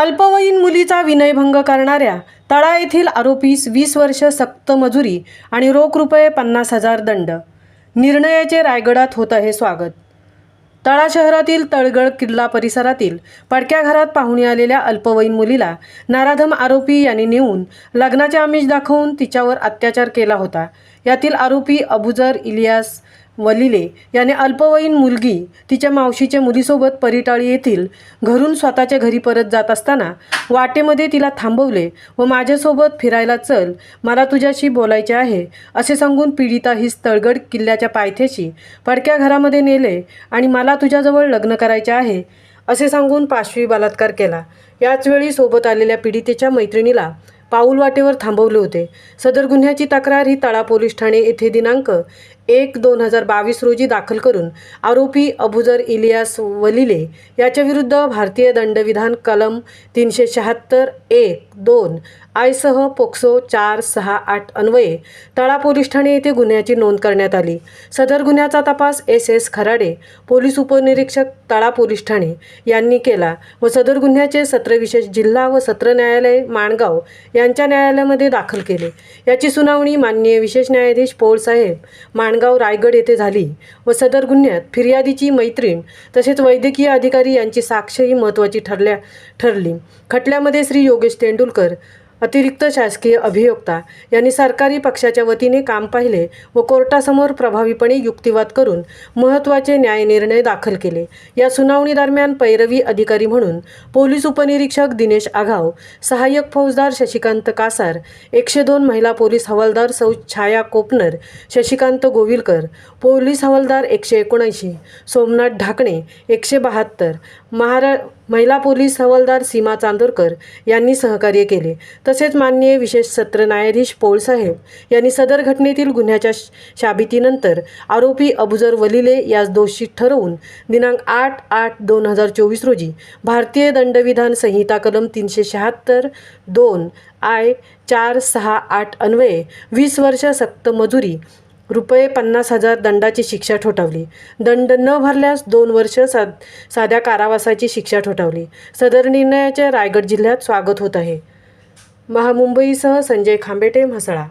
अल्पवयीन मुलीचा विनयभंग करणाऱ्या तळा येथील आरोपीस 20 वर्ष सक्त मजुरी आणि रोख रुपये 50,000 दंड. निर्णयाचे रायगडात होत आहे स्वागत. तळा शहरातील तळगड किल्ला परिसरातील पडक्या घरात पाहुणे आलेल्या अल्पवयीन मुलीला नराधम आरोपी यांनी नेऊन लग्नाचे आमिष दाखवून तिच्यावर अत्याचार केला होता. यातील आरोपी अबुजर इलियास वलिले याने अल्पवयीन मुलगी तिच्या मावशीच्या मुलीसोबत परिटाळी येथील घरून स्वतःच्या घरी परत जात असताना वाटेमध्ये तिला थांबवले व माझ्यासोबत फिरायला चल, मला तुझ्याशी बोलायचे आहे असे सांगून पीडिता ही तळगड किल्ल्याच्या पायथ्याशी पडक्या घरामध्ये नेले आणि मला तुझ्याजवळ लग्न करायचे आहे असे सांगून पाशवी बलात्कार केला. याचवेळी सोबत आलेल्या पीडितेच्या मैत्रिणीला पाऊल वाटेवर थांबवले होते. सदर गुन्ह्याची तक्रार ही तळा पोलीस ठाणे येथे दिनांक 1/2022 रोजी दाखल करून आरोपी अबुजर इलियास वलिले याच्या विरुद्ध भारतीय दंडविधान कलम 376(1)(2) आय सह पोक्सो 468 अन्वये तळा पोलीस ठाणे येथे गुन्ह्याची नोंद करण्यात आली. सदर गुन्ह्याचा तपास SS खराडे पोलीस उपनिरीक्षक तळा पोलीस ठाणे यांनी केला व सदर गुन्ह्याचे सत्र विशेष जिल्हा व सत्र न्यायालय माणगाव यांच्या न्यायालयामध्ये दाखल केले. याची सुनावणी माननीय विशेष न्यायाधीश पौळसाहेब माणगाव रायगड येथे झाली व सदर गुन्ह्यात फिर्यादीची मैत्रीण तसेच वैद्यकीय अधिकारी यांची साक्षही महत्त्वाची ठरली. खटल्यामध्ये श्री योगेश तेंडुलकर अतिरिक्त शासकीय अभियोक्ता यांनी सरकारी पक्षाच्या वतीने काम पाहिले व कोर्टासमोर प्रभावीपणे युक्तिवाद करून महत्त्वाचे न्यायनिर्णय दाखल केले. या सुनावणी दरम्यान पैरवी अधिकारी म्हणून पोलीस उपनिरीक्षक दिनेश आघाव, सहाय्यक फौजदार शशिकांत कासार, 102 महिला पोलीस हवालदार सौ छाया कोपनर, शशिकांत गोविलकर, पोलीस हवालदार 179, सोमनाथ ढाकणे 172, महिला पोलीस हवालदार सीमा चांदोरकर यांनी सहकार्य केले. तसेच माननीय विशेष सत्र न्यायाधीश पौळसाहेब यांनी सदर घटनेतील गुन्ह्याच्या शाबितीनंतर आरोपी अबुजर वलिले यास दोषी ठरवून दिनांक 8/8/2024 रोजी भारतीय दंडविधान संहिता कलम 376(2) आय 468 अन्वये 20 वर्ष सक्त मजुरी रुपये 50,000 दंडाची शिक्षा ठोठावली. दंड न भरल्यास 2 वर्ष साध्या कारावासाची शिक्षा ठोठावली. सदर निर्णयाचे रायगड जिल्ह्यात स्वागत होत आहे. महामुंबईसह संजय खांबेटे, म्हसळा.